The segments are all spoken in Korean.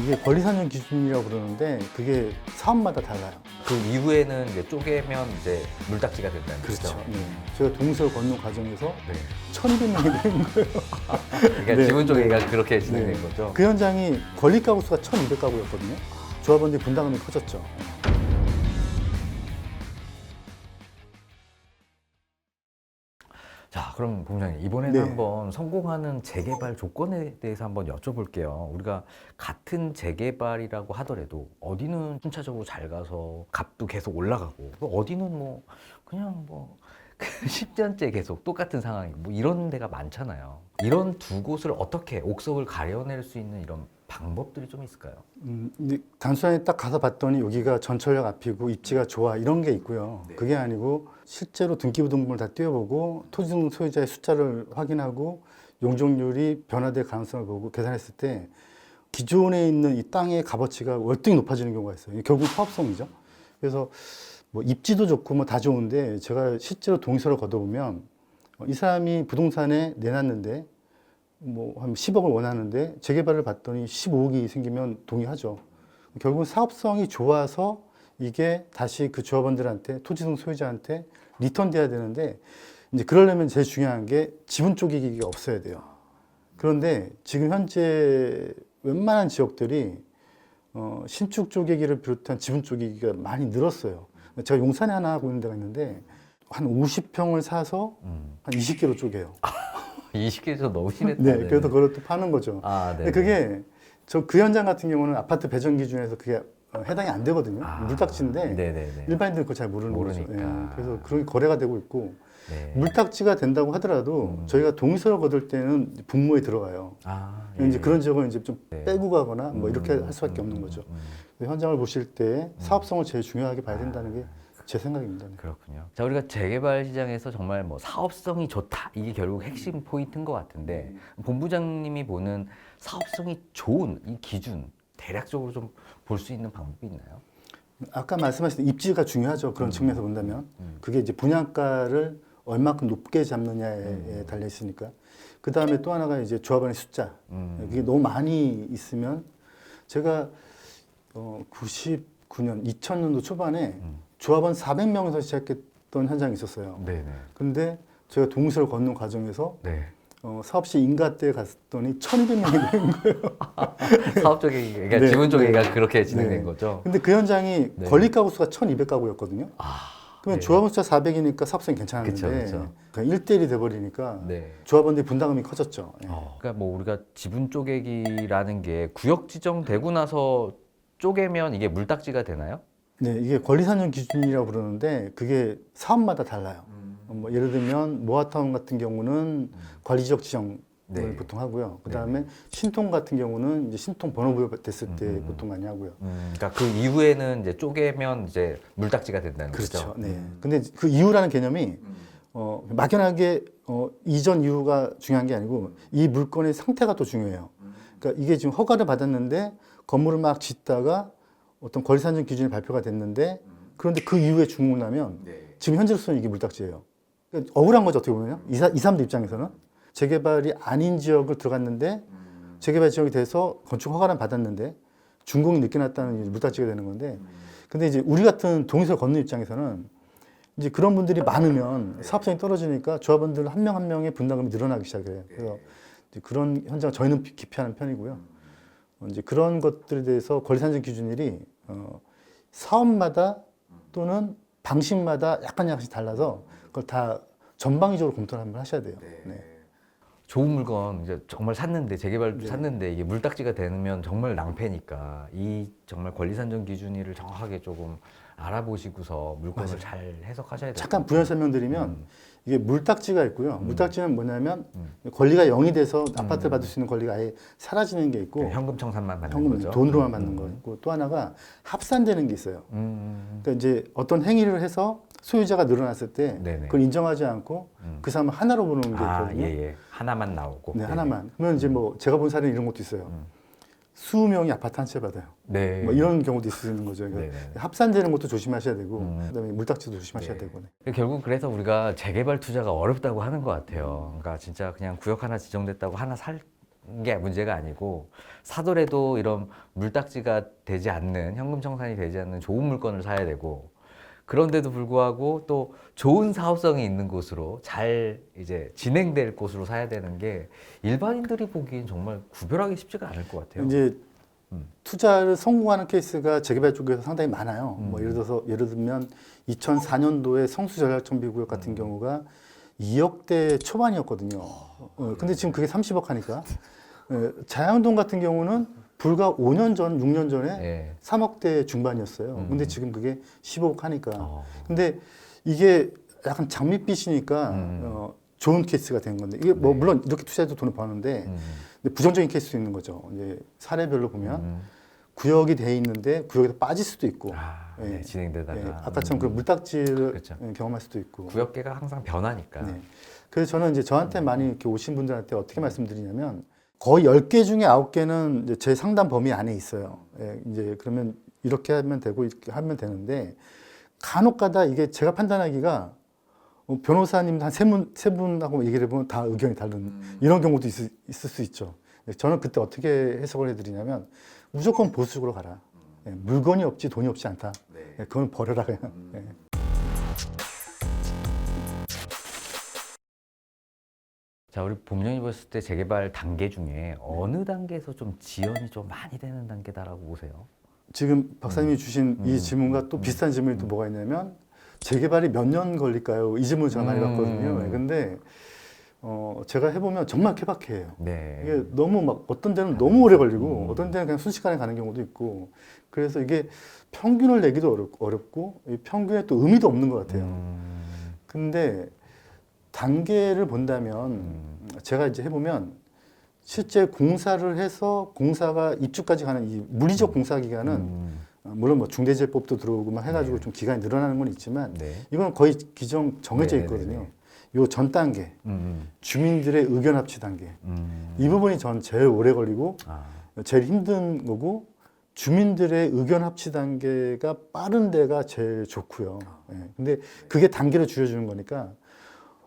이게 권리산정 기준이라고 그러는데 그게 사업마다 달라요. 그 이후에는 이제 쪼개면 이제 물딱지가 된다는 거죠. 네. 제가 동서를 걷는 과정에서 네. 1,200명이 된 거예요. 그러니까 네, 지분 쪼개기가 네. 그렇게 진행된 네. 거죠. 그 현장이 권리 가구 수가 1,200가구였거든요. 조합원들이 분담금이 커졌죠. 자, 그럼 본부장님 이번에는 네. 한번 성공하는 재개발 조건에 대해서 한번 여쭤볼게요. 우리가 같은 재개발이라고 하더라도 어디는 순차적으로 잘 가서 값도 계속 올라가고 또 어디는 뭐 그냥 뭐 10년째 계속 똑같은 상황이 뭐 이런 데가 많잖아요. 이런 두 곳을 어떻게 옥석을 가려낼 수 있는 이런 방법들이 좀 있을까요? 근데 단순하게 딱 가서 봤더니 여기가 전철역 앞이고 입지가 좋아 이런 게 있고요. 네. 그게 아니고 실제로 등기부등본을 다 띄워보고 토지등 소유자의 숫자를 확인하고 용적률이 변화될 가능성을 보고 계산했을 때 기존에 있는 이 땅의 값어치가 월등히 높아지는 경우가 있어요. 이게 결국 사업성이죠. 그래서 뭐 입지도 좋고 뭐 다 좋은데 제가 실제로 동의서를 걷어보면 이 사람이 부동산에 내놨는데 뭐 한 10억을 원하는데 재개발을 봤더니 15억이 생기면 동의하죠. 결국은 사업성이 좋아서 이게 다시 그 조합원들한테 토지등 소유자한테 리턴돼야 되는데 이제 그러려면 제일 중요한 게 지분 쪼개기가 없어야 돼요. 그런데 지금 현재 웬만한 지역들이 신축 쪼개기를 비롯한 지분 쪼개기가 많이 늘었어요. 제가 용산에 하나 하고 있는 데가 있는데 한 50평을 사서 한 20개로 쪼개요. 20개에서 너무 심했다. 네, 그래서 그걸 또 파는 거죠. 아, 네. 근데 그게 저 그 현장 같은 경우는 아파트 배정 기준에서 그게 해당이 안 되거든요. 물딱지인데 네네네. 일반인들은 그거 잘 모르는 거죠. 모르니까. 예, 그래서 그런 게 거래가 되고 있고 네. 물딱지가 된다고 하더라도 저희가 동의서를 거둘 때는 분모에 들어가요. 아, 이제 그런 지역은 이제 좀 네. 빼고 가거나 뭐 이렇게 할 수밖에 없는 거죠. 그래서 현장을 보실 때 사업성을 제일 중요하게 봐야 된다는 게 제 생각입니다. 네. 그렇군요. 자, 우리가 재개발 시장에서 정말 뭐 사업성이 좋다. 이게 결국 핵심 포인트인 것 같은데 본부장님이 보는 사업성이 좋은 이 기준 대략적으로 좀 볼 수 있는 방법이 있나요? 아까 말씀하신 입지가 중요하죠. 그런 측면에서 본다면 그게 이제 분양가를 얼마큼 높게 잡느냐에 달려 있으니까. 그 다음에 또 하나가 이제 조합원의 숫자. 그게 너무 많이 있으면 제가 99년, 2000년도 초반에 조합원 400명에서 시작했던 현장이 있었어요. 네네. 근데 제가 동서를 걷는 과정에서 네. 사업시 인가때 갔더니 1,200명이 된 거예요. 사업 쪽에 그러니까 네, 지분 쪽에가 네. 그렇게 진행된 네. 거죠. 근데 그 현장이 네. 권리 가구 수가 1,200가구였거든요. 그러면 네. 조합원 숫자 400이니까 사업성이 괜찮았는데 그쵸. 그냥 1대1이 돼버리니까 네. 조합원들이 분담금이 커졌죠. 예. 그러니까 뭐 우리가 지분 쪼개기라는 게 구역 지정되고 나서 쪼개면 이게 물딱지가 되나요? 네, 이게 권리산정 기준이라고 그러는데 그게 사업마다 달라요. 뭐 예를 들면 모아타운 같은 경우는 관리지역 지정을 네. 보통 하고요. 그 다음에 신통 같은 경우는 이제 신통 번호부여 됐을 때 보통 많이 하고요. 그러니까 그 이후에는 이제 쪼개면 이제 물딱지가 된다는 그렇죠. 거죠. 네. 근데 그 이유라는 개념이 막연하게 이전 이유가 중요한 게 아니고 이 물건의 상태가 또 중요해요. 그러니까 이게 지금 허가를 받았는데 건물을 막 짓다가 어떤 권리산정 기준이 발표가 됐는데 그런데 그 이후에 주문하면 지금 현재로서는 이게 물딱지예요. 그러니까 억울한 거죠, 어떻게 보면요. 이 사람들 입장에서는 재개발이 아닌 지역을 들어갔는데 재개발 지역이 돼서 건축 허가를 받았는데 준공이 늦게 났다는 물딱지가 되는 건데 근데 이제 우리 같은 동의서 걷는 입장에서는 이제 그런 분들이 많으면 사업성이 떨어지니까 조합원들 한 명 한 명의 분담금이 늘어나기 시작해요. 그래서 이제 그런 현장을 저희는 기피하는 편이고요. 이제 그런 것들에 대해서 권리산정 기준일이 사업마다 또는 방식마다 약간씩 달라서 그걸 다 전방위적으로 검토를 한번 하셔야 돼요. 네. 좋은 물건 이제 정말 샀는데 재개발 네. 샀는데 이게 물딱지가 되면 정말 낭패니까 이 정말 권리산정 기준일을 정확하게 조금 알아보시고서 물건을 맞아요. 잘 해석하셔야 돼요. 잠깐 부연 설명드리면 이게 물딱지가 있고요. 물딱지는 뭐냐면 권리가 0이 돼서 아파트를 받을 수 있는 권리가 아예 사라지는 게 있고 현금 청산만 받는 현금 거죠. 돈으로만 받는 거 있고 또 하나가 합산되는 게 있어요. 그러니까 이제 어떤 행위를 해서 소유자가 늘어났을 때 네네. 그걸 인정하지 않고 그 사람을 하나로 보는 게 아, 있거든요. 예. 하나만 나오고. 네, 네네. 하나만. 그러면 이제 뭐 제가 본 사례는 이런 것도 있어요. 20명이 아파트 한 채 받아요. 네. 뭐 이런 경우도 있는 거죠. 그러니까 네네. 합산되는 것도 조심하셔야 되고 그다음에 물딱지도 조심하셔야 되고. 네. 결국 그래서 우리가 재개발 투자가 어렵다고 하는 것 같아요. 그러니까 진짜 그냥 구역 하나 지정됐다고 하나 살 게 문제가 아니고 사더라도 이런 물딱지가 되지 않는 현금 청산이 되지 않는 좋은 물건을 사야 되고 그런데도 불구하고 또 좋은 사업성이 있는 곳으로 잘 이제 진행될 곳으로 사야 되는 게 일반인들이 보기엔 정말 구별하기 쉽지가 않을 것 같아요. 이제 투자를 성공하는 케이스가 재개발 쪽에서 상당히 많아요. 뭐 예를 들면 2004년도에 성수 전략정비구역 같은 경우가 2억대 초반이었거든요. 근데 지금 그게 30억 하니까 자양동 같은 경우는 불과 5년 전, 6년 전에 예. 3억대 중반이었어요. 근데 지금 그게 15억 하니까. 어. 근데 이게 약간 장밋빛이니까 좋은 케이스가 된 건데 이게 뭐 물론 이렇게 투자해도 돈을 버는데 근데 부정적인 케이스도 있는 거죠. 이제 사례별로 보면 구역이 돼 있는데 구역에서 빠질 수도 있고 네, 진행되다가 아까처럼 그런 물딱지를 그렇죠. 경험할 수도 있고. 구역계가 항상 변하니까. 네. 그래서 저는 이제 저한테 많이 이렇게 오신 분들한테 어떻게 말씀드리냐면 거의 10개 중에 9개는 이제 제 상담 범위 안에 있어요. 예, 이제 그러면 이렇게 하면 되고 이렇게 하면 되는데 간혹 가다 이게 제가 판단하기가 변호사님 한 세 분하고 얘기를 해보면 다 의견이 다른 이런 경우도 있을 수 있죠. 저는 그때 어떻게 해석을 해드리냐면 무조건 보수적으로 가라. 예, 물건이 없지 돈이 없지 않다. 예, 그건 버려라 그냥. 예. 자, 우리 봄년이 봤을 때 재개발 단계 중에 어느 단계에서 좀 지연이 좀 많이 되는 단계다라고 보세요? 지금 박사님이 주신 이 질문과 또 비슷한 질문이 또 뭐가 있냐면 재개발이 몇 년 걸릴까요? 이 질문을 제가 많이 받거든요. 근데 제가 해보면 정말 케바케예요. 네. 이게 너무 막 어떤 데는 너무 오래 걸리고 어떤 데는 그냥 순식간에 가는 경우도 있고 그래서 이게 평균을 내기도 어렵고 이 평균에 또 의미도 없는 것 같아요. 근데 단계를 본다면 제가 이제 해보면 실제 공사를 해서 공사가 입주까지 가는 이 물리적 공사 기간은 물론 뭐 중대재해법도 들어오고 막 해가지고 좀 기간이 늘어나는 건 있지만 네. 이건 거의 기정 정해져 네, 네, 있거든요. 요 전 단계 주민들의 의견 합치 단계 이 부분이 전 제일 오래 걸리고 제일 힘든 거고 주민들의 의견 합치 단계가 빠른 데가 제일 좋고요. 예. 근데 그게 단계를 줄여주는 거니까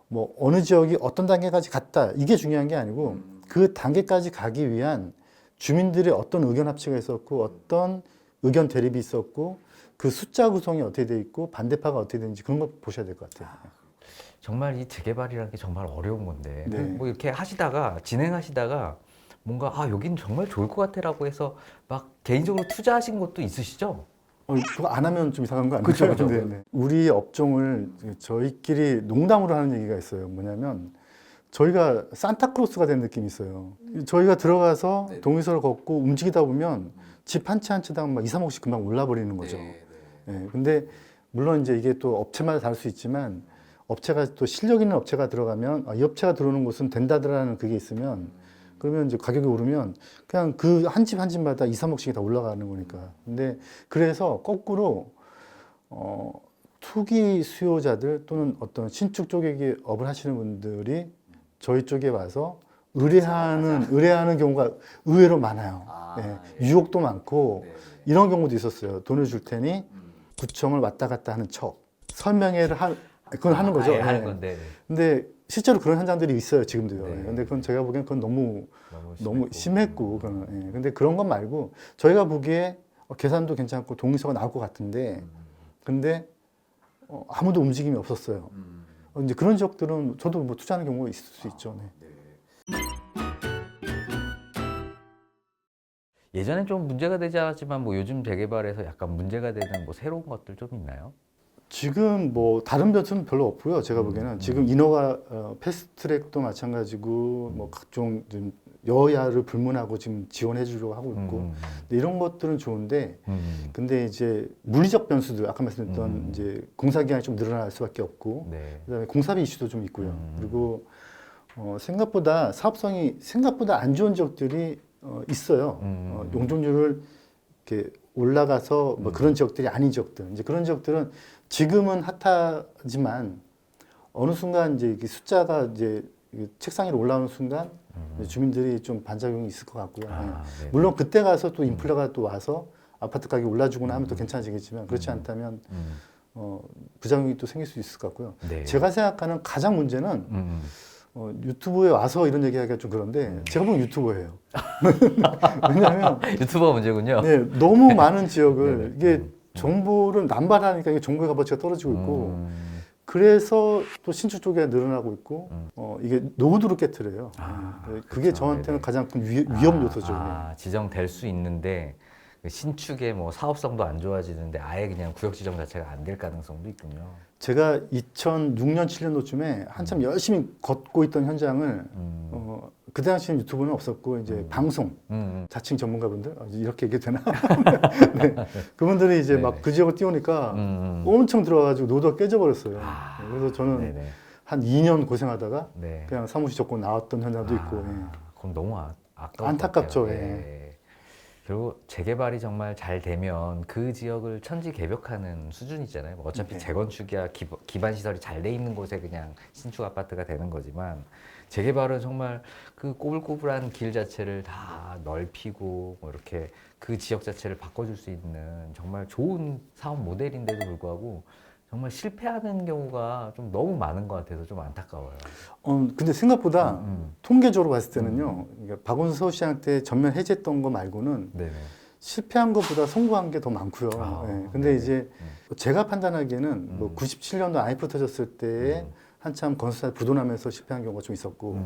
뭐 어느 지역이 어떤 단계까지 갔다 이게 중요한 게 아니고 그 단계까지 가기 위한 주민들의 어떤 의견 합치가 있었고 어떤 의견 대립이 있었고 그 숫자 구성이 어떻게 돼 있고 반대파가 어떻게 되는지 그런 거 보셔야 될 것 같아요. 정말 이 재개발이라는 게 정말 어려운 건데 네. 뭐 이렇게 하시다가 진행하시다가 뭔가 여긴 정말 좋을 것 같아라고 해서 막 개인적으로 투자하신 것도 있으시죠? 그거 안 하면 좀 이상한 거 아니에요? 그쵸, 그쵸. 네, 네. 우리 업종을 저희끼리 농담으로 하는 얘기가 있어요. 뭐냐면 저희가 산타크로스가 된 느낌이 있어요. 저희가 들어가서 동의서를 걷고 움직이다 보면 집 한 채 한 채당 막 2, 3억씩 금방 올라버리는 거죠. 예, 근데 물론 이제 이게 또 업체마다 다를 수 있지만 업체가 또 실력 있는 업체가 들어가면 이 업체가 들어오는 곳은 된다더라는 그게 있으면 그러면 이제 가격이 오르면 그냥 그 한 집 한 집마다 2, 3억씩이 다 올라가는 거니까. 근데 그래서 거꾸로 투기 수요자들 또는 어떤 신축 쪽에 업을 하시는 분들이 저희 쪽에 와서 의뢰하는 경우가 의외로 많아요. 예, 유혹도 많고 이런 경우도 있었어요. 돈을 줄 테니 구청을 왔다 갔다 하는 척 설명회를 그건 하는 거죠. 아예 하는 예. 건데 근데 실제로 그런 현장들이 있어요 지금도요. 네. 근데 그건 제가 보기엔 그건 너무 심했고. 심했고 그건. 예. 근데 그런 것 말고 저희가 보기에 계산도 괜찮고 동의서가 나올 것 같은데 근데 아무도 움직임이 없었어요. 이제 그런 지역들은 저도 뭐 투자하는 경우가 있을 수 있죠. 네. 예전엔 좀 문제가 되지 않았지만 뭐 요즘 재개발에서 약간 문제가 되는 뭐 새로운 것들 좀 있나요? 지금 뭐 다른 변수는 별로 없고요. 제가 보기에는 지금 인허가 패스트트랙도 마찬가지고 뭐 각종 좀 여야를 불문하고 지금 지원해 주려고 하고 있고 근데 이런 것들은 좋은데 근데 이제 물리적 변수들 아까 말씀드렸던 이제 공사 기간이 좀 늘어날 수밖에 없고 네. 그다음에 공사비 이슈도 좀 있고요. 그리고 생각보다 사업성이 생각보다 안 좋은 지역들이 있어요. 용적률을 이렇게 올라가서 뭐 그런 지역들이 아닌 지역들. 이제 그런 지역들은 지금은 핫하지만 어느 순간 이제 이게 숫자가 이제 책상 위로 올라오는 순간 주민들이 좀 반작용이 있을 것 같고요. 네. 물론 그때 가서 또 인플레가 또 와서 아파트 가격이 올라주거나 하면 또 괜찮아지겠지만 그렇지 않다면 부작용이 또 생길 수 있을 것 같고요. 네. 제가 생각하는 가장 문제는 유튜브에 와서 이런 얘기하기가 좀 그런데 제가 보면 유튜버예요. 왜냐하면 유튜버 문제군요. 네, 너무 많은 지역을 네네. 이게 정보를 남발하니까 이게 정보의 값어치가 떨어지고 있고 음. 그래서 또 신축 쪽에 늘어나고 있고 이게 노후도를 깨트려요. 그게 그렇죠. 저한테는 네네. 가장 큰 위험 요소죠. 지정될 수 있는데 그 신축의 뭐 사업성도 안 좋아지는데 아예 그냥 구역 지정 자체가 안 될 가능성도 있군요. 제가 2006년, 7년도쯤에 한참 열심히 걷고 있던 현장을 그 당시엔 유튜브는 없었고 이제 방송 자칭 전문가분들 이렇게 얘기해도 되나? 네. 그분들이 이제 막 네네. 그 지역을 띄우니까 엄청 들어와가지고 노도가 깨져버렸어요. 그래서 저는 네네. 한 2년 고생하다가 네. 그냥 사무실 접고 나왔던 현장도 있고 그럼 너무 아까울 안타깝죠. 것 같아요. 그리고 재개발이 정말 잘 되면 그 지역을 천지개벽하는 수준이잖아요. 뭐 어차피 네. 재건축이야 기반 시설이 잘 돼 있는 곳에 그냥 신축 아파트가 되는 거지만 재개발은 정말 그 꼬불꼬불한 길 자체를 다 넓히고 뭐 이렇게 그 지역 자체를 바꿔줄 수 있는 정말 좋은 사업 모델인데도 불구하고 정말 실패하는 경우가 좀 너무 많은 것 같아서 좀 안타까워요. 근데 생각보다 통계적으로 봤을 때는요. 그러니까 박원순 서울시장 때 전면 해제했던 거 말고는 네네. 실패한 것보다 성공한 게 더 많고요. 근데 네네. 이제 제가 판단하기에는 뭐 97년도 IMF 터졌을 때 한참 건설사 부도나면서 실패한 경우가 좀 있었고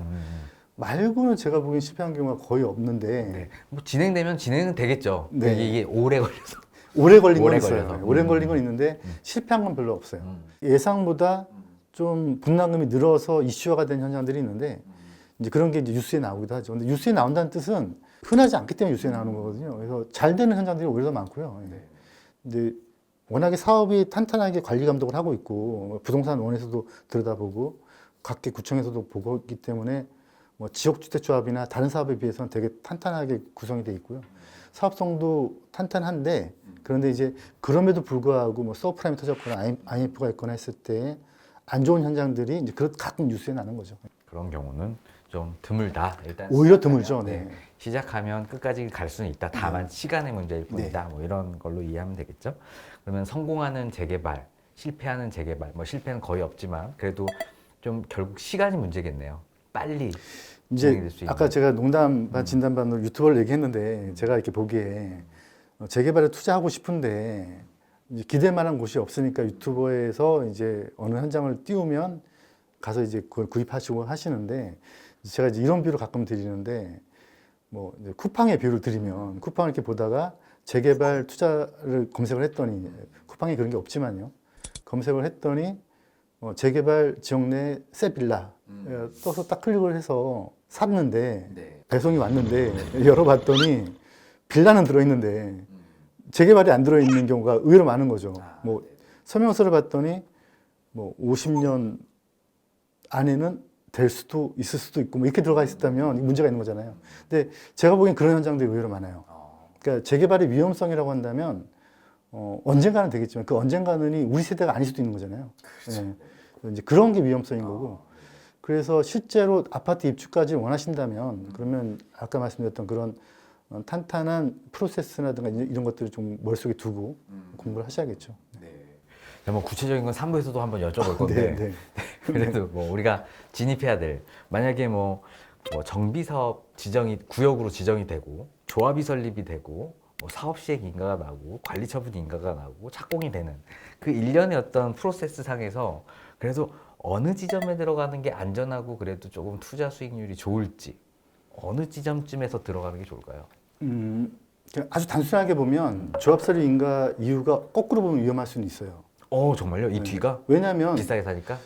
말고는 제가 보기엔 실패한 경우가 거의 없는데 네. 뭐 진행되면 진행은 되겠죠. 네. 이게 오래 걸려서. 오래 걸린 건 오래 있어요. 걸려서. 오래 걸린 건 있는데 실패한 건 별로 없어요. 예상보다 좀 분담금이 늘어서 이슈화가 된 현장들이 있는데 이제 그런 게 이제 뉴스에 나오기도 하죠. 근데 뉴스에 나온다는 뜻은 흔하지 않기 때문에 뉴스에 나오는 거거든요. 그래서 잘 되는 현장들이 오히려 더 많고요. 근데 워낙에 사업이 탄탄하게 관리 감독을 하고 있고 부동산 원에서도 들여다보고 각계 구청에서도 보고 있기 때문에 뭐 지역주택조합이나 다른 사업에 비해서는 되게 탄탄하게 구성이 돼 있고요. 사업성도 탄탄한데 그런데 이제 그럼에도 불구하고 뭐 서프라임이 터졌거나 IMF가 있거나 했을 때 안 좋은 현장들이 이제 가끔 뉴스에 나는 거죠. 그런 경우는 좀 드물다. 일단 오히려 시작하면, 드물죠. 네. 시작하면 끝까지 갈 수는 있다. 다만 시간의 문제일 뿐이다. 뭐 이런 걸로 이해하면 되겠죠. 그러면 성공하는 재개발, 실패하는 재개발, 뭐 실패는 거의 없지만 그래도 좀 결국 시간이 문제겠네요. 빨리 이제 진행될 수 있는. 아까 제가 농담 반 진담 반으로 유튜버를 얘기했는데 제가 이렇게 보기에 재개발에 투자하고 싶은데 이제 기댈 만한 곳이 없으니까 유튜버에서 이제 어느 현장을 띄우면 가서 이제 그걸 구입하시고 하시는데 제가 이제 이런 비유를 가끔 드리는데 뭐 이제 쿠팡의 비유를 드리면 쿠팡을 이렇게 보다가 재개발 투자를 검색을 했더니 쿠팡에 그런 게 없지만요. 검색을 했더니 재개발 지역 내 새 빌라 떠서 딱 클릭을 해서 샀는데 배송이 왔는데 열어봤더니 빌라는 들어있는데 재개발이 안 들어있는 경우가 의외로 많은 거죠. 뭐 설명서를 봤더니 뭐 50년 안에는 될 수도 있을 수도 있고 뭐 이렇게 들어가 있었다면 문제가 있는 거잖아요. 근데 제가 보기엔 그런 현장들이 의외로 많아요. 그러니까 재개발의 위험성이라고 한다면 언젠가는 되겠지만 그 언젠가는 우리 세대가 아닐 수도 있는 거잖아요. 네. 이제 그런 게 위험성인 거고. 그래서 실제로 아파트 입주까지 원하신다면 그러면 아까 말씀드렸던 그런 탄탄한 프로세스라든가 이런 것들을 좀 머릿속에 두고 공부를 하셔야겠죠. 뭐 구체적인 건 3부에서도 한번 여쭤볼 건데 네. 그래도 뭐 우리가 진입해야 될 만약에 뭐 정비 사업 지정이 구역으로 지정이 되고 조합이 설립이 되고 뭐 사업 시행 인가가 나고 관리 처분 인가가 나고 착공이 되는 그 일련의 어떤 프로세스 상에서 그래도 어느 지점에 들어가는 게 안전하고 그래도 조금 투자 수익률이 좋을지 어느 지점쯤에서 들어가는 게 좋을까요? 아주 단순하게 보면 조합 설립 인가 이유가 거꾸로 보면 위험할 수는 있어요. 정말요? 이 뒤가? 왜냐하면 비싸게 사니까?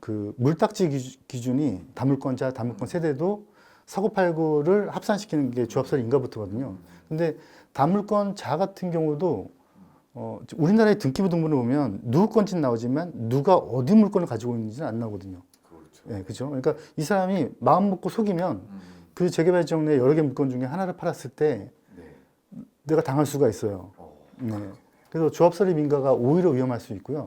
그 물딱지 기준이 다물권자, 다물권 세대도 사고팔고를 합산시키는 게 조합 설립 인가부터거든요. 근데 다물권자 같은 경우도 우리나라의 등기부 등본을 보면 누구 건지는 나오지만 누가 어디 물건을 가지고 있는지는 안 나오거든요. 네, 그죠? 그러니까 이 사람이 마음 먹고 속이면 그 재개발 지역 내 여러 개 물건 중에 하나를 팔았을 때 내가 당할 수가 있어요. 네. 그래서 조합 설립 인가가 오히려 위험할 수 있고요.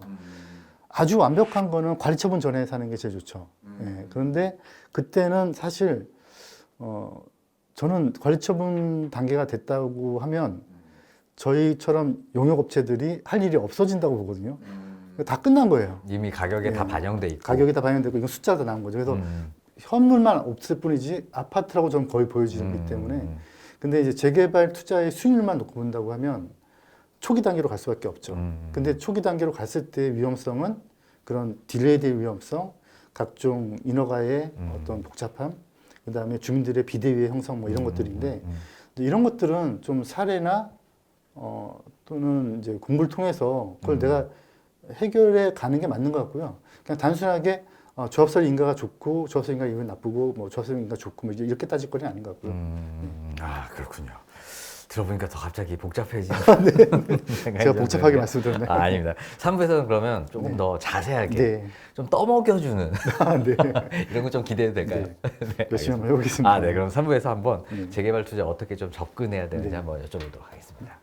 아주 완벽한 거는 관리 처분 전에 사는 게 제일 좋죠. 네. 그런데 그때는 사실 저는 관리 처분 단계가 됐다고 하면 저희처럼 용역업체들이 할 일이 없어진다고 보거든요. 다 끝난 거예요. 이미 가격에 다 네. 반영돼 있고 가격이 다 반영되고 이건 숫자가 다 나온 거죠. 그래서 현물만 없을 뿐이지 아파트라고 저는 거의 보여지기 때문에 근데 이제 재개발 투자의 수익률만 놓고 본다고 하면 초기 단계로 갈 수밖에 없죠. 근데 초기 단계로 갔을 때 위험성은 그런 딜레이의 위험성, 각종 인허가의 어떤 복잡함, 그다음에 주민들의 비대위의 형성 뭐 이런 것들인데 이런 것들은 좀 사례나 또는 이제 공부를 통해서 그걸 내가 해결해 가는 게 맞는 것 같고요. 그냥 단순하게 조합설 인가가 좋고 조합설 인가 이건 나쁘고 뭐 조합설 인가 좋고 뭐 이렇게 따질 거는 아닌 것 같고요. 아 그렇군요. 들어보니까 더 갑자기 복잡해지는 생각이 제가 복잡하게 드는데. 말씀드렸나요? 아, 아닙니다. 3부에서는 그러면 조금 네. 더 자세하게 네. 좀 떠먹여주는 네. 이런 거 좀 기대해도 될까요? 네, 열심히 알겠습니다. 한번 해보겠습니다. 아, 네. 그럼 3부에서 한번 네. 재개발 투자 어떻게 좀 접근해야 되는지 네. 한번 여쭤보도록 하겠습니다.